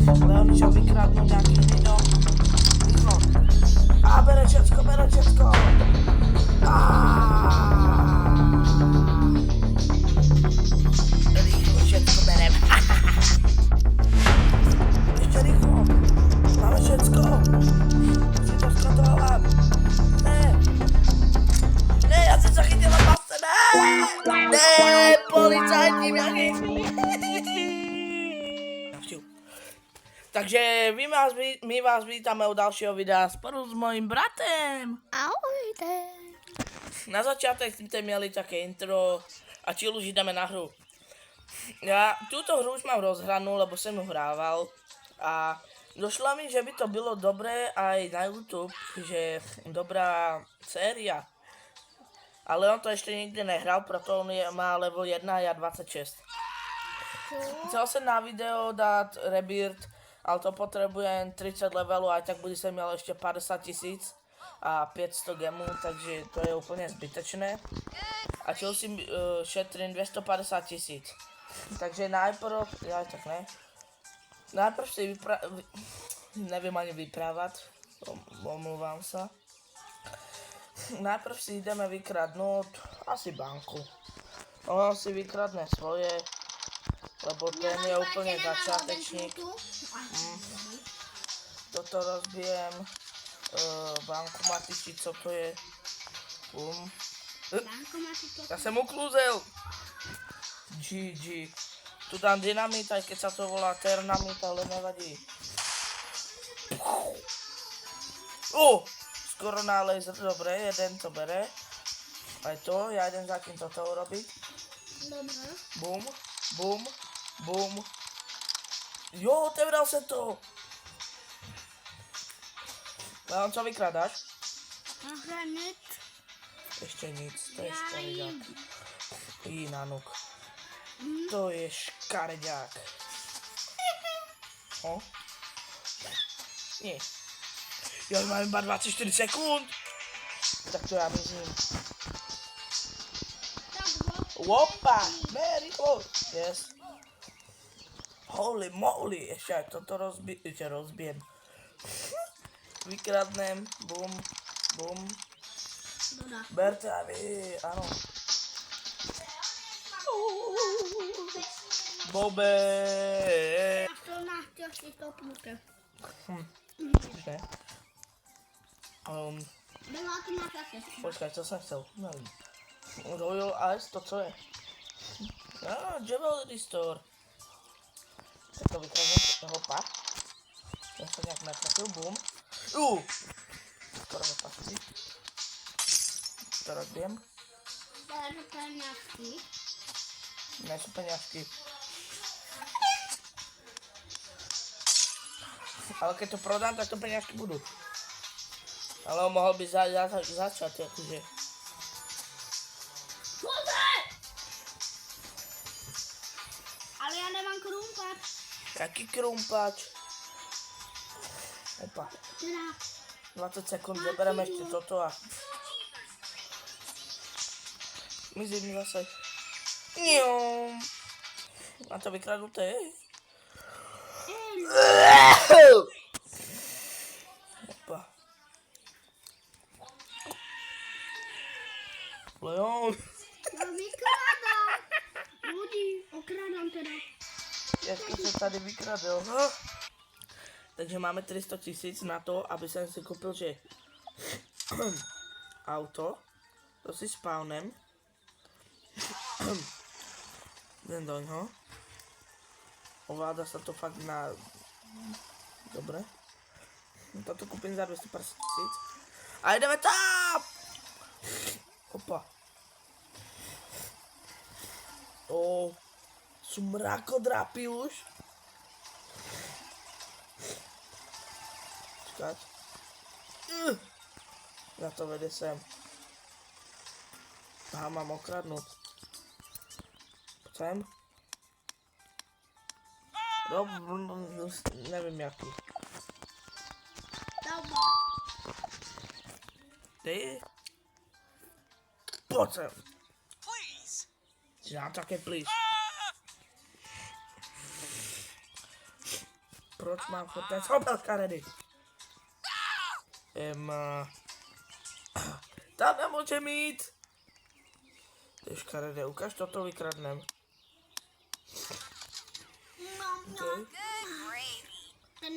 Ale oni čo vykradnú nejakým lidom. Rýchlo. A bere všetko, bere všetko. Rýchlo všetko berem. Ešte rýchlo. Máme všetko. Musím to skontrolovať. Ne, ja som sa chytil na pasce. Ne, policajti mňa chytili. Takže my vás vítame u ďalšieho videa spolu s mojím bratem. Ahojte. Na začiatek ste mieli také intro a či už ideme na hru. Ja túto hru už mám rozhranú, lebo som ju hrával a došlo mi, že by to bylo dobré aj na YouTube, že dobrá séria. Ale on to ešte nikdy nehral, proto on má level 1 a ja 26. Chcel som na video dať Rebirth, ale to potrebujem 30 levelu, aj tak bude som mal ešte 50 000 a 500 gemu, takže to je úplne zbytečné. A čo si šetrím 250 000. Takže najprv, ja tak ne. Najprv si neviem ani vyprávať, omluvám sa. Najprv si ideme vykradnúť asi banku. On si vykradne svoje, lebo ten je úplne začiatečník. Toto rozbijem. Bankomatiči, co to je? Bum. Ja som uklúzel. GG. Tu dám dynamit, aj keď sa to volá ternamit, ale nevadí. Skoro na laser, dobre, jeden to bere. Aj to, ja idem zatím toto urobiť. Dobre. Bum, bum, bum. Jo, otevral sa to. Leon, čo vykradáš? Hranet. Ešte nic, to je škareďák. Nanuk. To je škareďák. Nie. Ja už mám iba 24 sekúnd. Tak to ja myslím. Opa, rýchlo. Yes. Holy moly, ešte aj toto rozbijem. Vykradnem, bum, bum. Berte a vy, áno. Bobe. Na si stopnuté. Ne. Počkaj, čo som chcel? Royal Ice, to co je? Jewelry Store. Tak to vykradnem, hopa. Ja sa nejak natrafil, bum. Skoro zapasci. To rozbijem. Dáš peňažky. Ne sú peňažky. Ale keď to prodám, tak to peňažky budú. Ale on mohol by začať, akože. Ale ja nemám krumpač. Jaký krumpač? Opa. Teda. 20 sekúnd, zabereme ešte toto a... Mizím zase. Njom. Mám to vykradnuté. Opa. Leon. Ja vykrádam. Ľudí, okrádam teda. Jak sa tady vykradel. Takže máme 300 000 na to, aby som si kúpil, že auto. To si spawnem. Idem doňho. Ovláda sa to fakt na... Dobre. Toto kúpim za 250 000. A ideme tam! Opa. Sú mrakodrapy už. Čakať. Ja to vede sem. Aha, mám okradnúť. Sem. Neviem jaký. Dobre. Ty? Poď sem. Si nám také please. Proč mám furt ten sobel škaredý? Tam nemůže mít. To je škaredé, ukáž, toto vykradnem. Okay.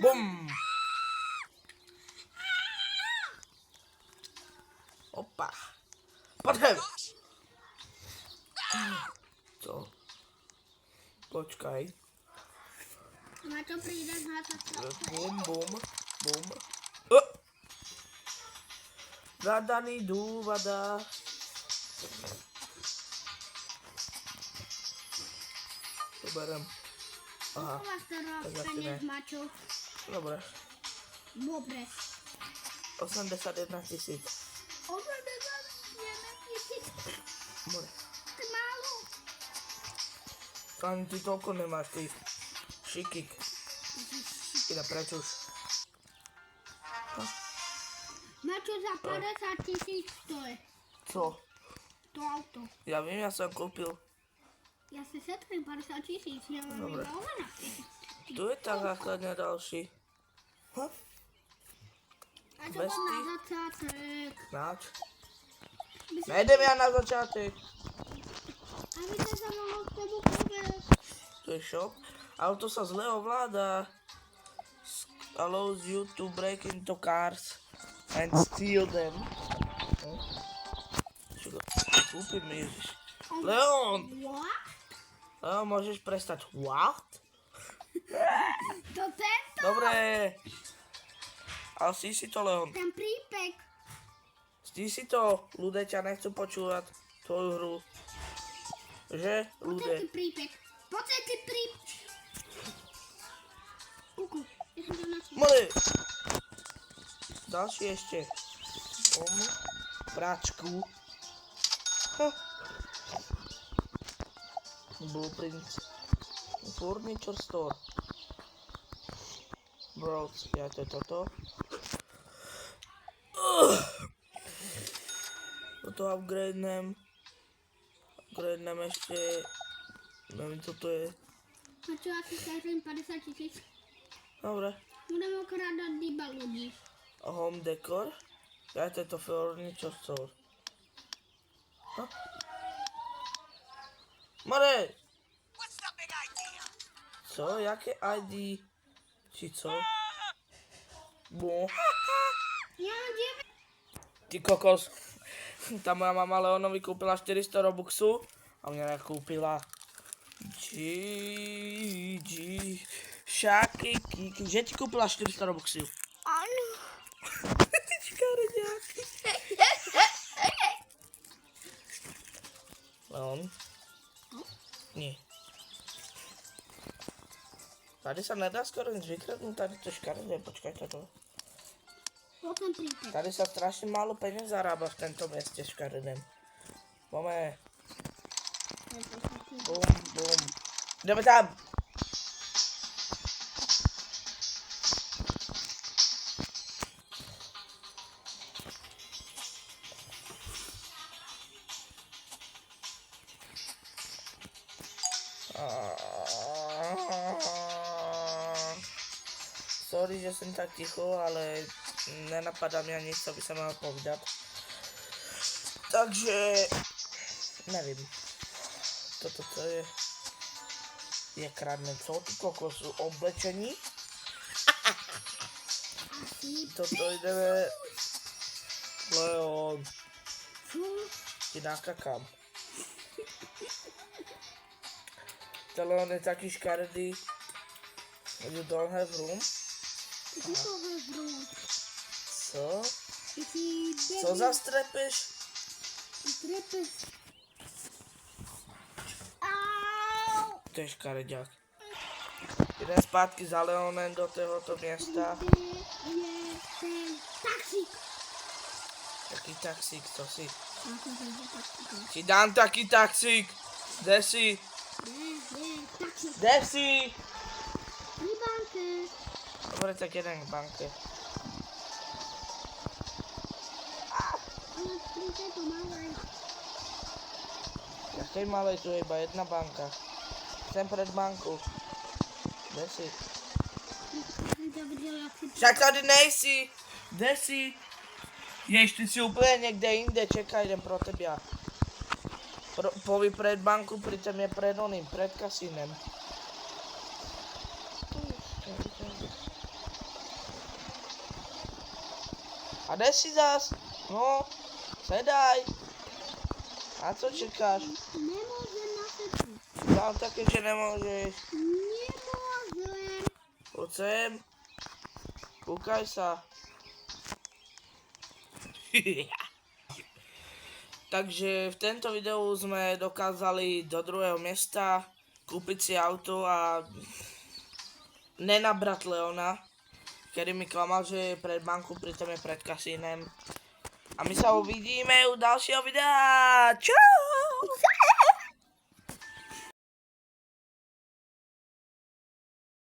Bum. Opa. Poďme. Co? Počkaj. Na to príde zhádzať. Bum, bum, bum. Zadaný dúvada. To berem. Aha. Koľko vás teraz tak asi peniaz, ne. Mačo? Dobre. Dobre. 81 000. More. To je málo. To ani ty toľko nemáš, ty šikik. Ide preč už. Mačo, za 50 000 to je. Co? To auto. Ja viem, ja som kúpil. Ja si šetrím 50 000, ja mám Dobre. iba oveľa. Tu je tá základňa ďalší. Ha? A to Bez bol na tých- začiatek. Nač? Nejdem ja na začiatek. A vy ste sa mohol k tomu povedať. To je šok. Auto sa zle ovláda. Allows you to break into cars and steal them. Čo to kúpim, Ježiš. Leon! What? Leon, môžeš prestať. What? To tento? Dobre. Ale si to, Leon. Ten prípek. Si to. Ľudia ťa nechcú počúvať. Tvoju hru. Že? Ľudia. Poďte prípek. Poďte prípek. Kuku, ja som to našla. Mali. Ďalší ešte. Práčku. Blueprint. Furniture store. Bros, ja to je toto. Toto upgradenem. Upgradenem ešte. Neviem, čo to je. A čo, ja si šetrím 50 000? Dobre. Budeme okrádať iba ľudí. Home decor. Ja to je to furniture store. More! Co? Jaké ID? Či co? Bo. Ja mám 9. Ty kokos. Tá moja mama Leonovi kúpila 400 Robuxu a mňa nekúpila Šaky, že ti kúpila 400 Robuxu? Áno. Škareďáky. Leon? Nie. Tady sa nedá skoro nič vykradnúť, tady to škaredé, počkaj toto. Potom prípek. Tady sa strašne málo peniaz zarába v tento meste škaredém. Máme. Bum, bum. Ideme tam! Sorry, že som tak ticho, ale nenapadá mňa nič, co by sa mal povedať. Takže, nevím. Toto co je? Je kradne, co ty kokosu? Oblečení? Toto ideme... Leon, ti nakakám. Ten Leon je taký škaredý. You don't have room? Co? Co zastrepeš? Strepeš. Au. To je škareďák. Idem zpátky za Leonem do tohoto miesta. Kde je ten taxík? Taký taxík, co si? Ja som ten taxík. Ti dám taký taxík. Kde si? Taxík. Kde si? Pri banke. Dobre, tak jeden v banke. Ale pri tejto malej. Jakej malej, tu je iba jedna banka. Chcem pred banku. Kde si? Jsem tě viděl, jak si... Však tady nejsi. Kde si? Jež, ty si úplně někde jinde, čekaj, jdem pro tebe. Povi pred banku, pritom je pred oným, pred kasínem. A kde si zas? No, sedaj. A co čekáš? Nemůžem na sebe. Dám také, že nemôžeš. Nemůžem. Poď sem. Kúkaj sa. Takže v tento videu sme dokázali do druhého miesta kúpiť si auto a nenabrať Leona, ktorý mi klamal, že je pred banku, pritom je pred kasínem. A my sa uvidíme u ďalšieho videa. Čau!